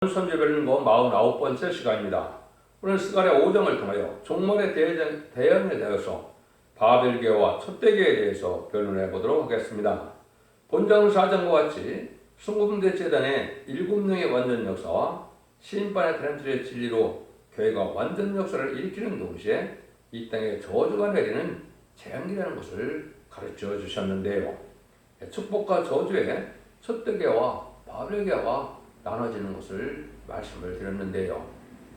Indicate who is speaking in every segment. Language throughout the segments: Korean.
Speaker 1: 선제별린고 49번째 시간입니다. 오늘 스가랴 5장을 통하여 종말의 대연에 대해서 바벨계와 촛대교에 대해서 변론해 보도록 하겠습니다. 본장 4장과 같이 순금대 재단의 7명의 완전 역사와 심판의 타렌트의 진리로 교회가 완전 역사를 일으키는 동시에 이 땅에 저주가 내리는 재앙이라는 것을 가르쳐 주셨는데요. 축복과 저주의 촛대교와 바벨계와 나눠지는 것을 말씀을 드렸는데요.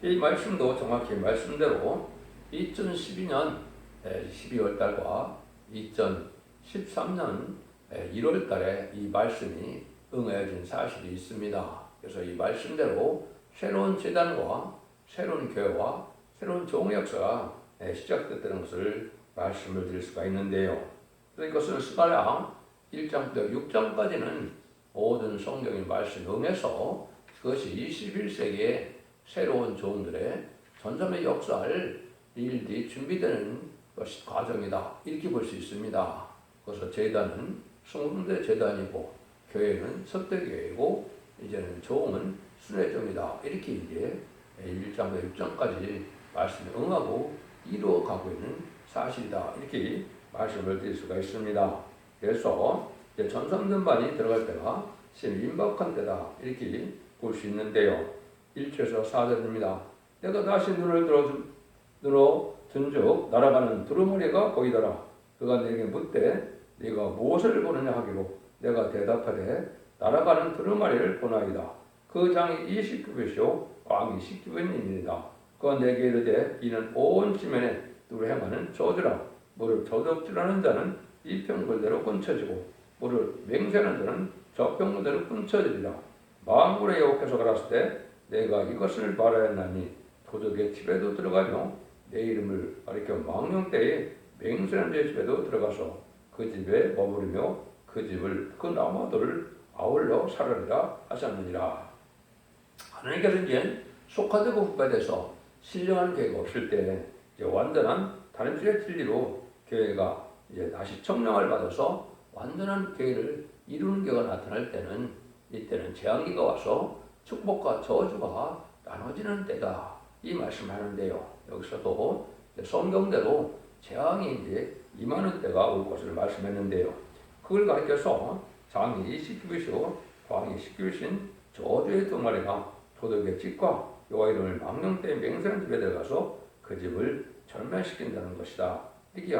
Speaker 1: 이 말씀도 정확히 말씀대로 2012년 12월 달과 2013년 1월 달에 이 말씀이 응해진 사실이 있습니다. 그래서 이 말씀대로 새로운 재단과 새로운 교회와 새로운 종의 역사가 시작됐다는 것을 말씀을 드릴 수가 있는데요. 그래서 이것은 스가랴 1장부터 6장까지는 모든 성경의 말씀에 응해서 그것이 21세기의 새로운 종들의 전점의 역사를 일일이 준비되는 것이 과정이다. 이렇게 볼 수 있습니다. 그래서 재단은 순금대 재단이고 교회는 촛대교회이고 이제는 종은 순회종이다. 이렇게 이제 1장부터 6장까지 말씀에 응하고 이루어가고 있는 사실이다. 이렇게 말씀을 드릴 수가 있습니다. 그래서 전성전반이 들어갈 때가 임박한 때다 이렇게 볼 수 있는데요. 1절에서 4절입니다. 내가 다시 눈을 든즉 날아가는 두루마리가 보이더라. 그가 내게 묻되 네가 무엇을 보느냐 하기로 내가 대답하되 날아가는 두루마리를 보나이다. 그 장이 20규빗이요 광이 10규빗이니이다. 그가 내게 이르되 이는 온 지면에 누를 행하는 저주라. 무릇 저덕질하는 자는 이 평물대로 끊쳐지고 무릇 맹세하는 자는 저 평물대로 끊쳐지리라. 만군의 여호와께서 가라사대 때 내가 이것을 말하였나니 도적의 집에도 들어가며 내 이름을 가리켜 망령 때에 맹세하는 자의 집에도 들어가서 그 집에 머무르며 그 집을 그 나무들을 아울러 살으리라 하셨느니라. 하나님께서 이제 속화되고 후가돼서 신령한 교회가 없을 때 이제 완전한 다른 주의 진리로 교회가 이제 다시 청량을 받아서 완전한 교회를 이루는 교회가 나타날 때는 이때는 재앙기가 와서 축복과 저주가 나눠지는 때다. 이 말씀하는데요. 여기서도 성경대로 재앙이 이제 임하는 때가 올 것을 말씀했는데요. 그걸 가리켜서 장이 10규빗이요 광이 10규빗인 저주의 두 마리가 도덕의 집과 여호와 이름을 망령 때에 맹세하는 집에 들어가서 그 집을 절멸시킨다는 것이다. 이렇게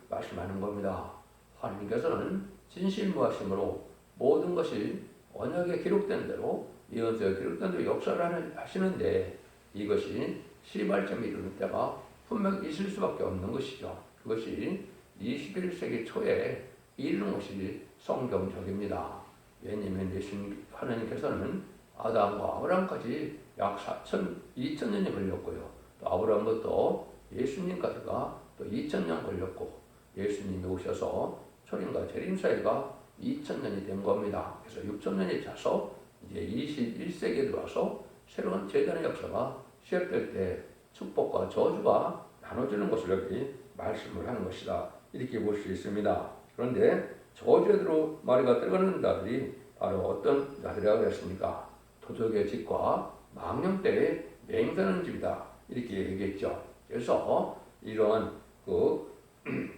Speaker 1: 말씀하는 겁니다. 하나님께서는 진실무하심으로 모든 것이 언약에 기록된 대로 예언서에 기록된 대로 역사를 하시는데 이것이 시발점이 이르는 때가 분명 있을 수밖에 없는 것이죠. 그것이 21세기 초에 이르는 것이 성경적입니다. 왜냐하면 하나님께서는 아담과 아브라함까지 약 2000년이 걸렸고요. 또 아브라함부터 예수님까지가 또 2000년 걸렸고 예수님이 오셔서 초림과 재림 사이가 2000년이 된 겁니다. 그래서 6000년이 차서 이제 21세기에 들어와서 새로운 재단의 역사가 시작될 때 축복과 저주가 나눠지는 것을 여기 말씀을 하는 것이다. 이렇게 볼 수 있습니다. 그런데 저주에 마리가 들어가는 자들이 바로 어떤 자들이라고 했습니까? 도적의 집과 망령 때에 맹세하는 집이다. 이렇게 얘기했죠. 그래서 이러한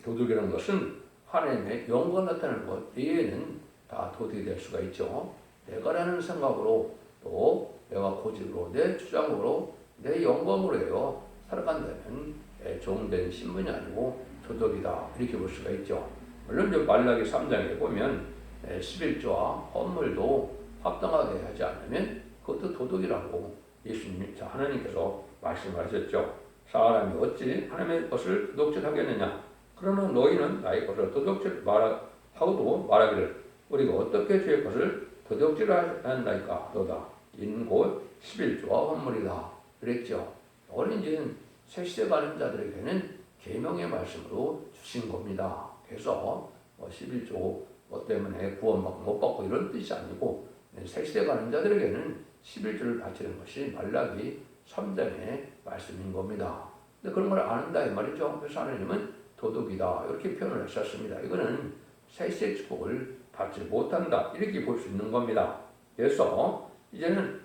Speaker 1: 도둑이라는 것은 하나님의 영광 나타나는 것 이외에는 다 도둑이 될 수가 있죠. 내가라는 생각으로 또 내가 고집으로 내 주장으로 내 영광으로 해요 살아간다면 종된 신분이 아니고 도둑이다 이렇게 볼 수가 있죠. 물론 말라기 3장에 보면 11조와 헌물도 합당하게 하지 않으면 그것도 도둑이라고 예수님 하나님께서 말씀하셨죠. 사람이 어찌 하나님의 것을 도둑질하겠느냐. 그러나 너희는 나의 것을 도둑질하고도 말하기를 우리가 어떻게 주의 것을 도둑질하였나이까 너다. 이는 곧 11조와 헌물이다. 그랬죠. 어린이는 세시대 가는 자들에게는 계명의 말씀으로 주신 겁니다. 그래서 11조 때문에 구원 못 받고 이런 뜻이 아니고 세시대 가는 자들에게는 11조를 바치는 것이 말라기 3장의 말씀인 겁니다. 근데 그런 걸 아는다 이 말이죠. 그래서 하나님은 도둑이다 이렇게 표현을 하셨습니다. 이거는 세시의 축복을 받지 못한다 이렇게 볼 수 있는 겁니다. 그래서 이제는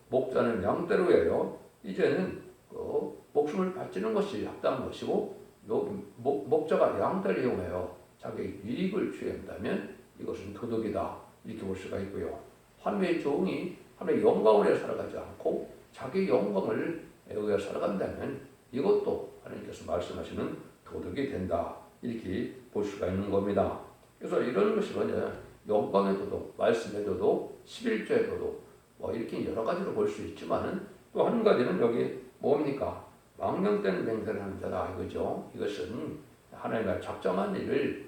Speaker 1: 목자는 양떼로예요. 이제는 목숨을 바치는 것이 합당한 것이고 목자가 양떼를 이용하여 자기 이익을 취한다면 이것은 도덕이다 이렇게 볼 수가 있고요. 하나님의 종이 하나님의 영광을 위해 살아가지 않고 자기 영광을 위해 살아간다면 이것도 하나님께서 말씀하시는 도덕이 된다 이렇게 볼 수가 있는 겁니다. 그래서 이런 것이 뭐냐, 영광의 도덕, 말씀의 도덕, 11조의 도덕 이렇게 여러 가지로 볼 수 있지만 또 한 가지는 여기 뭡니까? 망령된 맹세를 하는 자다 이거죠. 이것은 하나님과 작정한 일을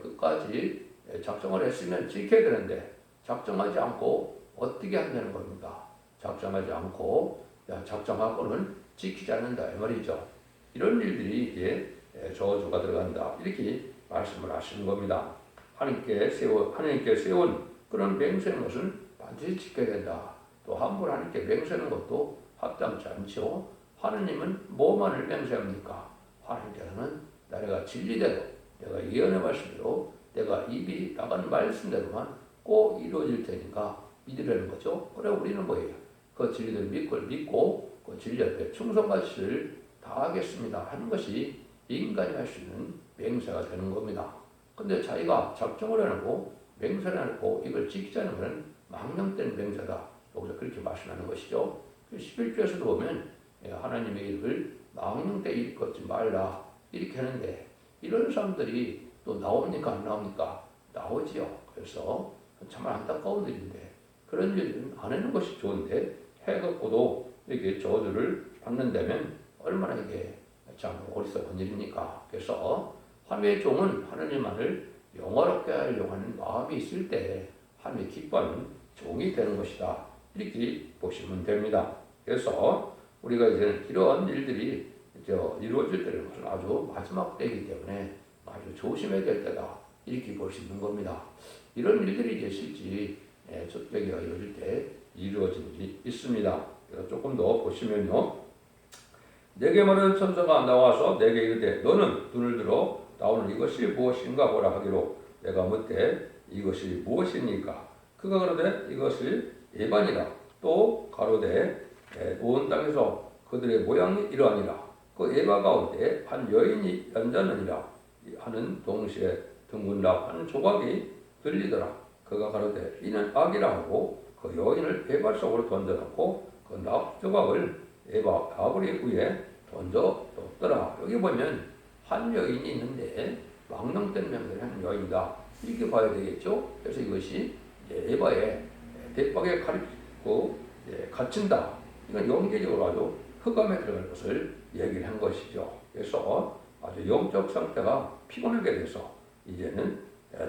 Speaker 1: 끝까지 작정을 했으면 지켜야 되는데 작정하지 않고 어떻게 한다는 겁니까? 작정하지 않고 작정하고는 지키지 않는다 이 말이죠. 이런 일들이 이제 저주가 들어간다 이렇게 말씀을 하시는 겁니다. 하나님께 세운 그런 맹세는 것은 반드시 지켜야 된다. 또 함부로 하나님께 맹세하는 것도 합당치 않죠. 하느님은 뭐만을 맹세합니까? 하나님께서는 내가 진리대로 내가 예언의 말씀대로 내가 입이 나가는 말씀대로만 꼭 이루어질 테니까 믿으라는 거죠. 그래 우리는 뭐예요? 그 진리를 믿고 그 진리 앞에 충성하시를 다하겠습니다 하는 것이 인간이 할 수 있는 맹세가 되는 겁니다. 근데 자기가 작정을 해놓고 맹세를 해놓고 이걸 지키지 않으면 망령된 맹세다. 여기서 그렇게 말씀하는 것이죠. 11조에서도 보면 하나님의 이름을 망령되이 일컫지 말라 이렇게 하는데 이런 사람들이 또 나옵니까 안 나옵니까? 나오지요. 그래서 참 안타까운 일인데 그런 일은 안 하는 것이 좋은데 해갖고도 이렇게 저주를 받는다면 얼마나 이게 참 어리석은 일입니까? 그래서 하나님의 종은 하나님만을 영화롭게 하려고 하는 마음이 있을 때 하나님의 기뻐하는 종이 되는 것이다. 이렇게 보시면 됩니다. 그래서 우리가 이제 이런 일들이 이루어질 때는 것은 아주 마지막 때이기 때문에 아주 조심해야 될 때다. 이렇게 볼 수 있는 겁니다. 이런 일들이 계실지 저때가 이루어질 때 이루어진 일이 있습니다. 그래서 조금 더 보시면요. 내게 말하는 천사가 나와서 내게 이르되 너는 눈을 들어 나오는 이것이 무엇인가 보라 하기로 내가 묻되 이것이 무엇이니까 그가 가로되 이것이 에반이라 또 가로되 온 땅에서 그들의 모양이 이러하니라 그 에바 가운데 한 여인이 앉았느니라 하는 동시에 둥근락 하는 조각이 들리더라. 그가 가로되 이는 악이라 하고 그 여인을 에바 속으로 던져놓고 그 낙 조각을 에바 아브리 위에 던져 놓더라. 여기 보면 한 여인이 있는데 망령된 맹세를 하는 여인이다. 이렇게 봐야 되겠죠. 그래서 이것이 에바의 대박에 가리고 갇힌다. 이건 영계적으로 아주 흑암에 들어갈 것을 얘기를 한 것이죠. 그래서 아주 영적 상태가 피곤하게 돼서 이제는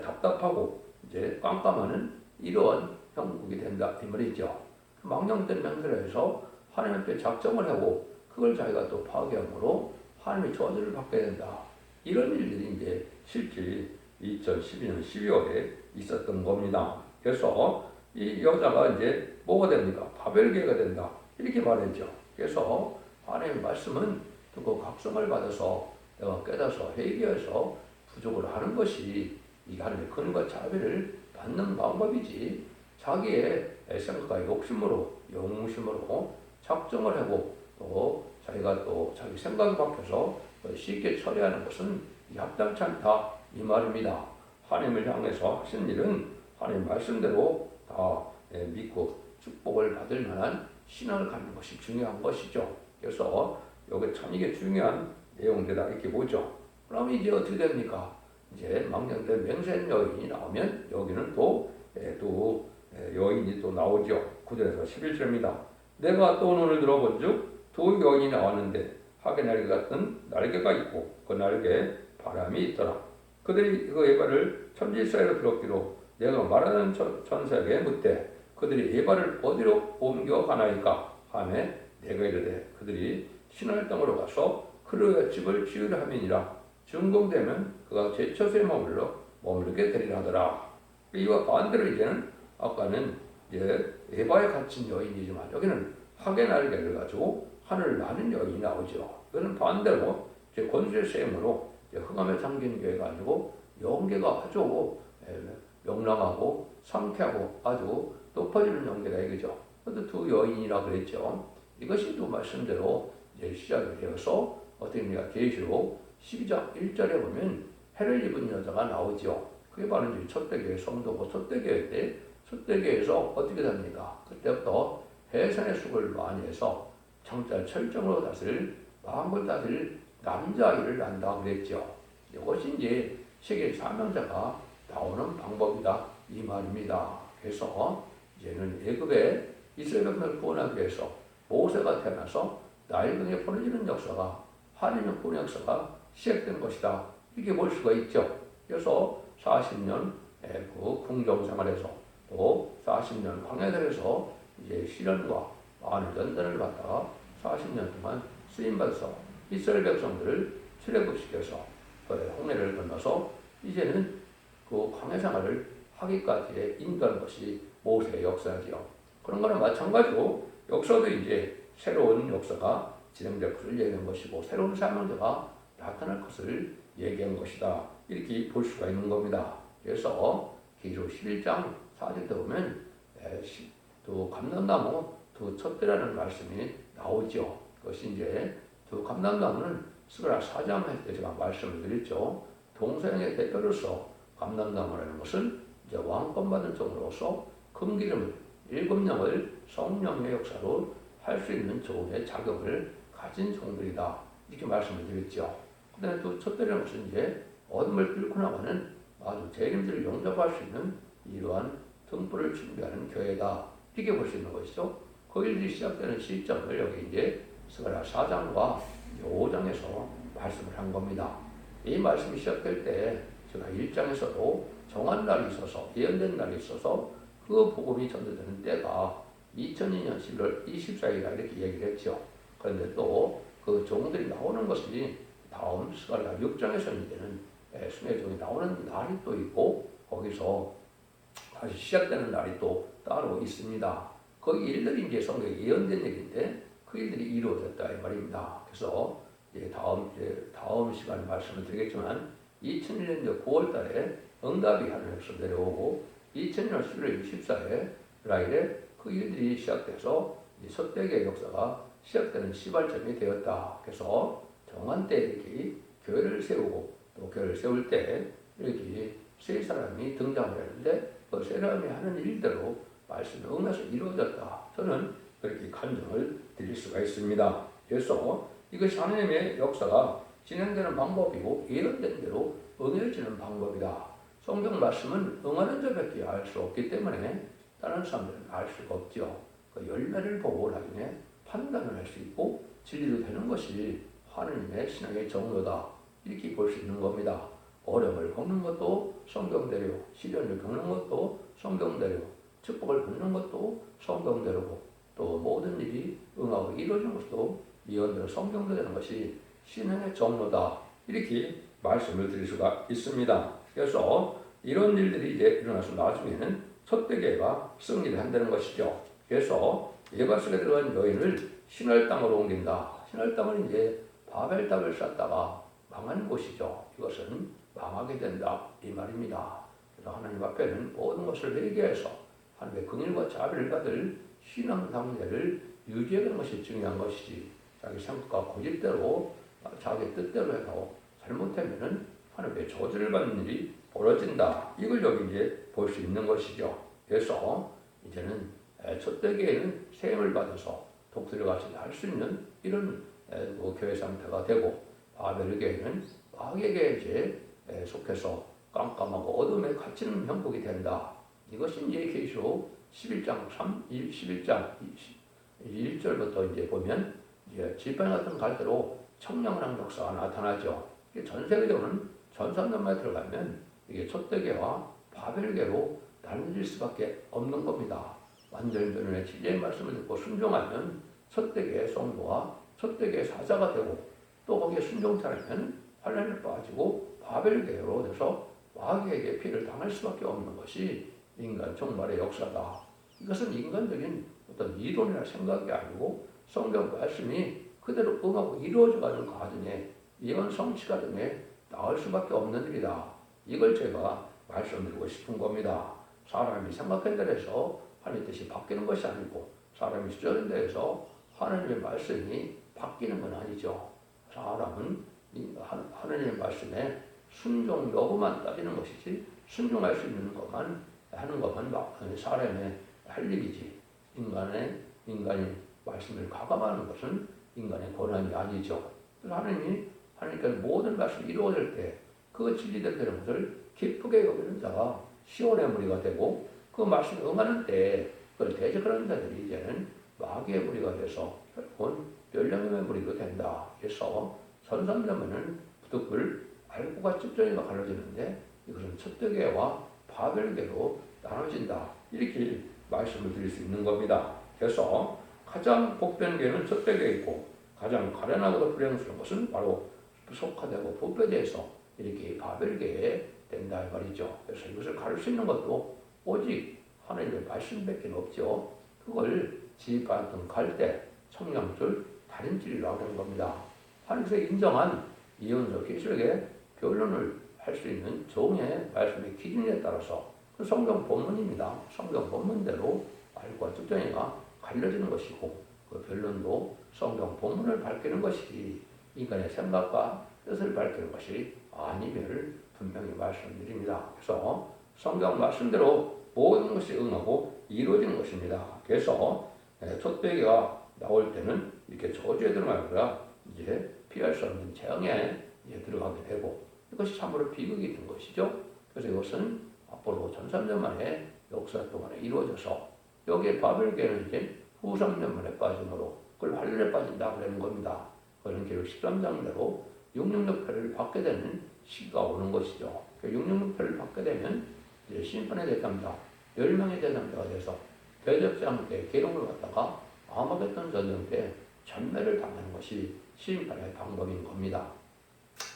Speaker 1: 답답하고 이제 깜깜하는 이러한 형국이 된다 이 말이죠. 망령된 맹세를 해서 하나님께 작정을 하고 그걸 자기가 또 파괴함으로 하나님의 저주를 받게 된다. 이런 일들이 이제 실제 2012년 12월에 있었던 겁니다. 그래서 이 여자가 이제 뭐가 됩니까? 바벨개가 된다. 이렇게 말했죠. 그래서 하나님의 말씀은 그 각성을 받아서 내가 깨닫아서 회개해서 부족을 하는 것이 이 하나님의 근과 자비를 받는 방법이지 자기의 생각과 욕심으로 영심으로 작정을 하고 또 자기가 또 자기 생각이 바뀌어서 쉽게 처리하는 것은 합당치 않다 이 말입니다. 하나님을 향해서 하신 일은 하나님 말씀대로 다 믿고 축복을 받을 만한 신앙을 갖는 것이 중요한 것이죠. 그래서 여기 참 이게 중요한 내용들이다 이렇게 보죠. 그럼 이제 어떻게 됩니까? 이제 망령된 맹세한 여인이 나오면 여기는 또 여인이 또 나오죠. 9절에서 11절입니다. 내가 또 눈을 들어본즉 두 여인이 나왔는데 하계 날개 같은 날개가 있고 그 날개에 바람이 있더라. 그들이 그 에바를 천지 사이로 들었기로 내가 말하는 천사에게 묻되 그들이 에바를 어디로 옮겨가나이까 하며 내가 이르되 그들이 신할 땅으로 가서 그의 집을 지으려 함이니라. 준공되면 그가 제처소에 머물게 되리라 하더라. 이와 반대로 이제는 아까는 이제 에바에 갇힌 여인이지만 여기는 하계 날개를 가지고 하늘을 나는 여인이 나오죠. 이거는 반대로 이제 권수의 셈으로 흑암에 잠긴 교회가 아니고 영계가 아주 명랑하고 상쾌하고 아주 높아지는 영계다 이거죠. 그것도 두 여인이라 그랬죠. 이것이 또 말씀대로 이제 시작이 되어서 어떻게 됩니까? 계시록 12장 1절에 보면 해를 입은 여자가 나오죠. 그게 바로 이제 첫대교회 성도고 첫대교회 때 첫대교회에서 어떻게 됩니까? 그때부터 해산의 수고를 많이 해서 정찰 철정으로 다스릴 마음을 다스릴 남자아이를 낳는다 그랬죠. 이것이 이제 세계 사명자가 나오는 방법이다 이 말입니다. 그래서 이제는 애굽의 이스라엘 백성을 구원하기 위해서 모세가 태어나서 나일강에 보내지는 역사가 한인의 구원 역사가 시작된 것이다 이렇게 볼 수가 있죠. 그래서 40년 그 궁정 생활에서 또 40년 광야들에서 이제 시련과 많은 연단을 받다가 40년 동안 쓰임받아서 이스라엘 백성들을 출애굽시켜서 홍해를 건너서 이제는 그 광야 생활을 하기까지의 인도한 것이 모세의 역사지요. 그런 거는 마찬가지로 역사도 이제 새로운 역사가 진행될 것을 얘기한 것이고 새로운 사명자가 나타날 것을 얘기한 것이다. 이렇게 볼 수가 있는 겁니다. 그래서 계시록 11장 4절에 보면 두 감람나무 두 촛대라는 말씀이 나오죠. 그것이 이제 두 감람나무는 스가랴 4장 할 때 제가 말씀을 드렸죠. 동서양의 대표로서 감람나무라는 것은 이제 왕권 받은 종으로서 금기름을 7명을 성령의 역사로 할 수 있는 종의 자격을 가진 종들이다. 이렇게 말씀을 드렸죠. 그다음에 또 촛대라는 것은 이제 어둠을 뚫고 나가는 아주 재림들을 용접할 수 있는 이러한 등불을 준비하는 교회다. 이렇게 볼 수 있는 것이죠. 거기서 시작되는 시점을 여기 이제 스가랴 4장과 5장에서 말씀을 한 겁니다. 이 말씀이 시작될 때 제가 1장에서도 정한 날이 있어서 예언된 날이 있어서 그 복음이 전도되는 때가 2002년 11월 24일이라 이렇게 얘기를 했죠. 그런데 또 그 종들이 나오는 것이 다음 스가랴 6장에서 이제는 순회 종이 나오는 날이 또 있고 거기서 다시 시작되는 날이 또 따로 있습니다. 그 일들이 이제 성경에 예언된 일인데 그 일들이 이루어졌다 이 말입니다. 그래서 이제 다음 시간에 말씀을 드리겠지만 2001년 9월달에 응답이 하늘에서 내려오고 2000년 11월 24일 라일에 그 일들이 시작돼서 첫대교의 역사가 시작되는 시발점이 되었다. 그래서 정한 때 이렇게 교회를 세우고 또 교회를 세울 때 이렇게 세 사람이 등장을 했는데 그 세 사람이 하는 일대로 말씀이 응해서 이루어졌다. 저는 그렇게 간증을 드릴 수가 있습니다. 그래서 이것이 하나님의 역사가 진행되는 방법이고 예언된 대로 응해지는 방법이다. 성경 말씀은 응하는 자밖에 알 수 없기 때문에 다른 사람들은 알 수가 없죠. 그 열매를 보고 나중에 판단을 할 수 있고 진리로 되는 것이 하나님의 신앙의 정도다. 이렇게 볼 수 있는 겁니다. 어려움을 겪는 것도 성경대로, 시련을 겪는 것도 성경대로, 축복을 받는 것도 성경대로고 또 모든 일이 응하고 이루어지는 것도 예언대로 성경대로 되는 것이 신앙의 정도다. 이렇게 말씀을 드릴 수가 있습니다. 그래서 이런 일들이 이제 일어나서 나중에는 첫대교회가 승리를 한다는 것이죠. 그래서 예가 속에 들어간 여인을 신할 땅으로 옮긴다. 신할 땅은 이제 바벨탑을 쌓다가 망한 곳이죠. 이것은 망하게 된다 이 말입니다. 그래서 하나님 앞에는 모든 것을 회개해서 하나님의 긍휼과 자비를 받을 신앙 상태를 유지하는 것이 중요한 것이지 자기 생각과 고집대로 자기 뜻대로 해서 잘못하면은 하나님의 저주를 받는 일이 벌어진다. 이걸 여기 이제 볼 수 있는 것이죠. 그래서 이제는 첫대교회는 세임을 받아서 독수리 같이 할 수 있는 이런 교회 상태가 되고 바벨 교회는 마귀의 교회에 속해서 깜깜하고 어둠에 갇히는 형국이 된다. 이것이 이제 계시록 11장 1절부터 이제 보면 이제 지팡이 같은 갈대로 청량한 역사가 나타나죠. 전 세계적으로는 전산단말에 들어가면 이게 첫대교와 바벨교로 나눠질 수밖에 없는 겁니다. 완전히 변론의 진리의 말씀을 듣고 순종하면 첫대교의 성도와 첫대교의 사자가 되고 또 거기에 순종치 않으면 환란에 빠지고 바벨교로 돼서 마귀에게 피해를 당할 수밖에 없는 것이 인간 종말의 역사다. 이것은 인간적인 어떤 이론이나 생각이 아니고 성경 말씀이 그대로 응하고 이루어져가는 과정에 예언 성취 과정에 나올 수밖에 없는 일이다. 이걸 제가 말씀드리고 싶은 겁니다. 사람이 생각한 대로 해서 하나님의 뜻이 바뀌는 것이 아니고 사람이 수련에 대해서 하나님의 말씀이 바뀌는 건 아니죠. 사람은 하나님의 말씀에 순종 여부만 따지는 것이지 순종할 수 있는 것만 하는 것만 사람의 할 일이지 인간이 말씀을 가감하는 것은 인간의 권한이 아니죠. 그래서 하나님께서 모든 말씀이 이루어질 때 그 진리대로 되는 것을 기쁘게 여기는 자가 시온의 무리가 되고 그 말씀에 응하는 때 그걸 대적하는 자들이 이제는 마귀의 무리가 돼서 결국은 멸령의 무리가 된다. 그래서 선산자면은 부득불 알고가 측정이가 갈라지는데 이것은 촛대계와 바벨계로 나눠진다. 이렇게 말씀을 드릴 수 있는 겁니다. 그래서 가장 복된 계는 촛대계이고 가장 가련하고도 불행스러운 것은 바로 속화되고 분배돼서 이렇게 바벨계에 된다 이 말이죠. 그래서 이것을 가를 수 있는 것도 오직 하나님의 말씀밖에 없죠. 그걸 지반등 갈대, 청량줄, 다림질이라고 하는 겁니다. 하나님께서 인정한 이혼적 기술의 변론을 할 수 있는 종의 말씀의 기준에 따라서 그 성경 본문입니다. 성경 본문대로 알과 특정이가 갈려지는 것이고 그 변론도 성경 본문을 밝히는 것이지 인간의 생각과 뜻을 밝히는 것이 아님을 분명히 말씀드립니다. 그래서 성경 말씀대로 모든 것이 응하고 이루어지는 것입니다. 그래서 촛대기가 나올 때는 이렇게 저주에 들어가니까 이제 피할 수 없는 재앙에 들어가게 되고 이것이 참으로 비극이 된 것이죠. 그래서 이것은 앞으로 1300년 만에 역사 동안에 이루어져서 여기에 바벨계는 이제 후 3년 만에 빠짐으로 그걸 환란에 빠진다고 하는 겁니다. 그런 기록 13장대로 666패를 받게 되는 시기가 오는 것이죠. 666패를 받게 되면 이제 심판의 대상자 10명의 대상자가 돼서 대적장 때 계룡을 갖다가 아마겟돈 전쟁 때 전멸을 당하는 것이 심판의 방법인 겁니다.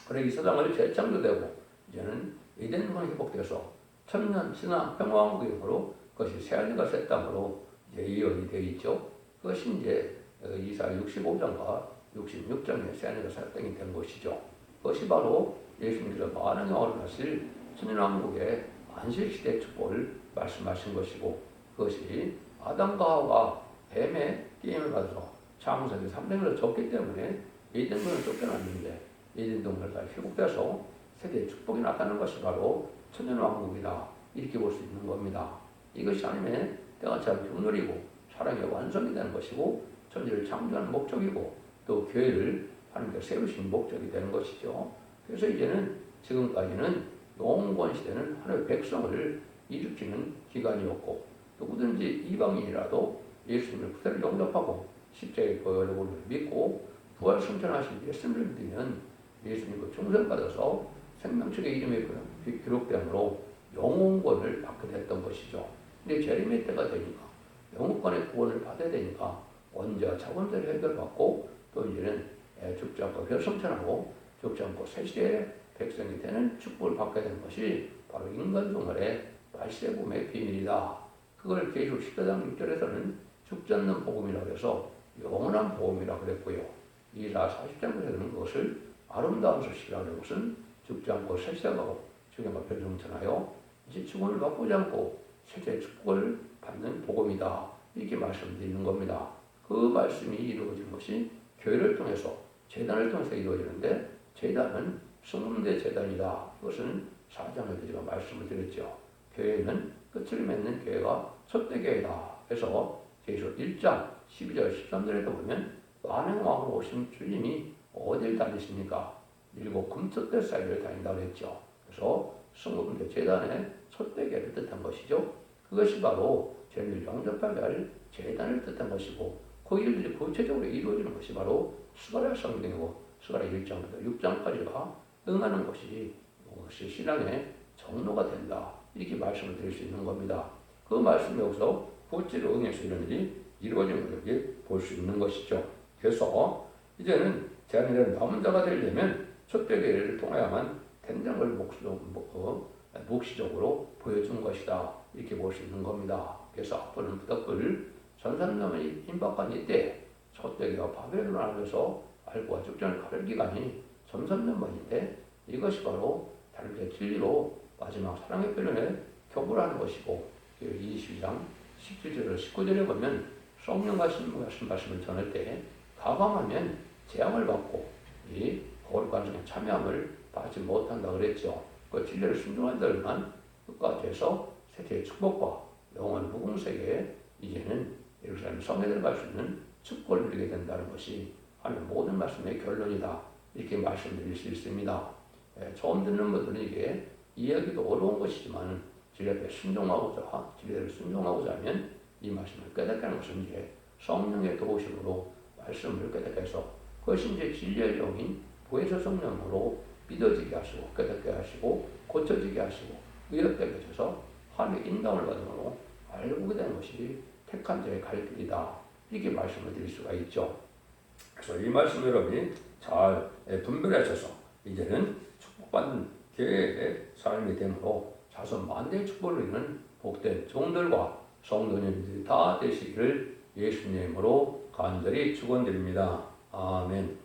Speaker 1: 그래 이 세상을 재창조되고 이제는 에덴문이 회복돼서 천년 신화 평화왕국으로 그것이 새하늘과 새 땅으로 이제 이어이 되어 있죠. 그것이 이제 이사 65장과 66장의 새하늘과 새 땅이 된 것이죠. 그것이 바로 예수님께서 많은 영화를 하실 천년왕국의 안식시대 축복을 말씀하신 것이고 그것이 아담과 하와가 뱀의 게임을 받아서 창세기 300년을 졌기 때문에 에덴문을 쫓겨났는데 에덴 동굴을 다시 회복돼서 세대의 축복이 나타나는 것이 바로 천년왕국이다. 이렇게 볼 수 있는 겁니다. 이것이 하나님의 때가 참 흉노리고 사랑의 완성이 되는 것이고 천지를 창조하는 목적이고 또 교회를 하나님께서 세우신 목적이 되는 것이죠. 그래서 이제는 지금까지는 영원 시대는 하나님의 백성을 일으키는 기간이었고 누구든지 이방인이라도 예수님의 구세를 영접하고 십자가의 보혈을 믿고 부활 승천하신 예수님을 믿으면 예수님을 충성받아서 생명책의 이름이 기록되므로 영혼권을 받게 됐던 것이죠. 근데 재림의 때가 되니까 영혼권의 구원을 받아야 되니까 원죄와 자본들을 해결받고 또 이제는 죽지 않고 별성천하고 죽지 않고 새시대의 백성이 되는 축복을 받게 되는 것이 바로 인간 종말의 말세봄의 비밀이다. 그걸 계시록 14장 6절에서는 죽지 않는 복음이라고 해서 영원한 복음이라고 그랬고요. 이사 40장에서는 그것을 아름다운 소식이라고 하는 것은 죽지 않고 새시대하고 죽음과 별성천하여 이제 죽음을 맛보지 않고 세대의 축복을 받는 복음이다. 이렇게 말씀드리는 겁니다. 그 말씀이 이루어진 것이 교회를 통해서 제단을 통해서 이루어지는데 제단은 성문대 제단이다. 이것은 4장에도 제가 말씀을 드렸죠. 교회는 끝을 맺는 교회가 촛대교회다. 그래서 계시록 1장 12절 13절에도 보면 만행왕으로 오신 주님이 어딜 다니십니까? 7 금촛대 사이를 다닌다고 했죠. 그래서 성문대 제단의 촛대교회를 뜻한 것이죠. 그것이 바로 죄를 영접하게 할 제단을 뜻한 것이고 그 일들이 구체적으로 이루어지는 것이 바로 스가랴 성경이고 스가랴 1장부터 6장까지가 응하는 것이 신앙의 정로가 된다. 이렇게 말씀을 드릴 수 있는 겁니다. 그 말씀 여기서 구체로 응해서 이런 일이 이루어지는 것을 볼 수 있는 것이죠. 그래서 이제는 제한이라는 남은 자가 되려면 촛대교회를 통하여만 된장을 묵시적으로 보여준 것이다. 이렇게 볼 수 있는 겁니다. 그래서 앞으로는 부득불 전산념의 임박한 이때 촛대교회가 바벨론 안에서 알고와 죽전을 가를 기간이 전산념만인데 이것이 바로 다른 진리로 마지막 사랑의 표현에 교부하는 것이고 22장 17절에서 19절에 보면 성령과 하신 말씀을 전할 때 가감하면 재앙을 받고 이 거룩한 성에 참여함을 받지 못한다 그랬죠. 그 진리를 순종한다면 끝까지 해서 세계의 축복과 영원 무궁세계에 이제는 예루살렘 성에 들어갈 수 있는 축복을 누리게 된다는 것이 하나님 모든 말씀의 결론이다. 이렇게 말씀드릴 수 있습니다. 처음 듣는 분들은 이게 이해하기도 어려운 것이지만 진리 앞에 순종하고자 진리를 순종하고자 하면 이 말씀을 깨닫게 하는 것은 이제 성령의 도우심으로 말씀을 깨닫게 해서 그것이 이제 진리의 영인 보혜사 성령으로 믿어지게 하시고 깨닫게 하시고 고쳐지게 하시고 의롭게 하셔서 하나님의 인도를 받음으로 알고 되는 것이 택한 자의 갈 길이다. 이렇게 말씀을 드릴 수가 있죠. 그래서 이 말씀 여러분이 잘 분별하셔서 이제는 축복받는 계획의 삶이 되므로 자손 만대의 축복을 이루는 복된 종들과 성도님들이 다 되시기를 예수님으로 간절히 축원드립니다. 아멘.